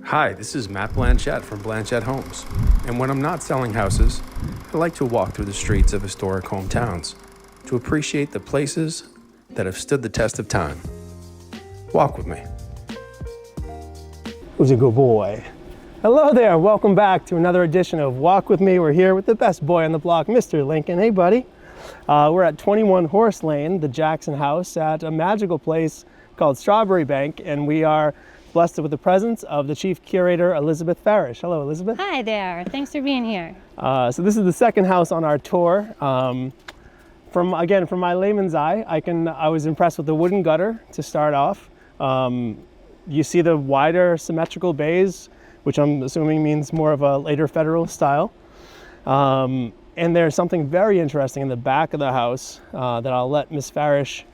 Hi, this is Matt Blanchett from Blanchett Homes, and when I'm not selling houses, I like to walk through the streets of historic hometowns to appreciate the places that have stood the test of time. Walk with me. Who's a good boy? Hello there, welcome back to another edition of Walk With Me. We're here with the best boy on the block, Mr. Lincoln. Hey buddy. We're at 21 Horse Lane, the Jackson House, at a magical place called Strawbery Banke, and we are blessed with the presence of the Chief Curator, Elizabeth Farish. Hello, Elizabeth. Hi there, thanks for being here. So this is the second house on our tour. From my layman's eye, I was impressed with the wooden gutter to start off. You see the wider symmetrical bays, which I'm assuming means more of a later federal style. And there's something very interesting in the back of the house that I'll let Ms. Farish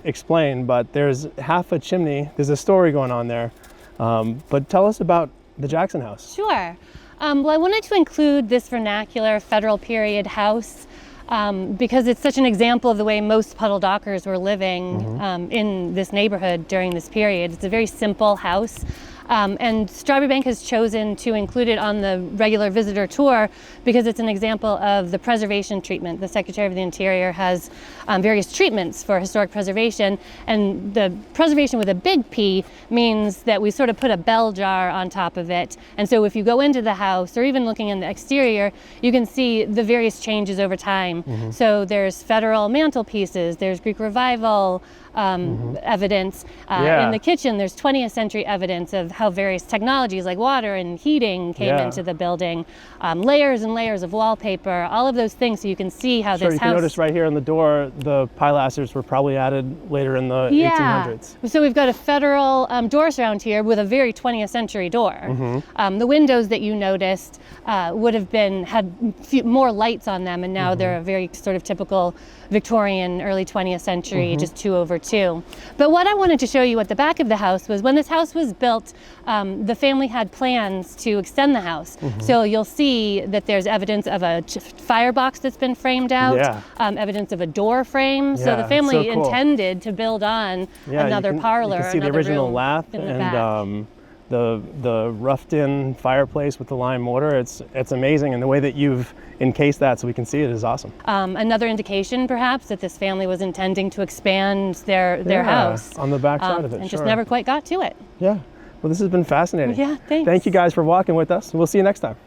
explain, but there's half a chimney. There's a story going on there. But tell us about the Jackson House. Sure. Well, I wanted to include this vernacular federal period house because it's such an example of the way most Puddle Dockers were living in this neighborhood during this period. It's a very simple house. And Strawbery Banke has chosen to include it on the regular visitor tour because it's an example of the preservation treatment. The Secretary of the Interior has various treatments for historic preservation, and the preservation with a big P means that we sort of put a bell jar on top of it. And so if you go into the house or even looking in the exterior, you can see the various changes over time. So there's federal mantelpieces, there's Greek Revival evidence. In the kitchen, there's 20th century evidence of how various technologies like water and heating came into the building. Layers and layers of wallpaper, all of those things, so you can see how this house... You can notice right here on the door, the pilasters were probably added later in the 1800s. So we've got a federal door surround here with a very 20th century door. The windows that you noticed would have had more lights on them, and now they're a very sort of typical Victorian, early 20th century, just 2 over 2. But what I wanted to show you at the back of the house was when this house was built, the family had plans to extend the house. So you'll see that there's evidence of a firebox that's been framed out, evidence of a door frame. So the family intended to build on another parlor, you can see the original lath and the roughed-in fireplace with the lime mortar. It's amazing, and the way that you've encased that so we can see it is awesome. Another indication, perhaps, that this family was intending to expand their house on the back side of it, and just never quite got to it. Yeah. Well, this has been fascinating. Yeah, thanks. Thank you guys for walking with us. We'll see you next time.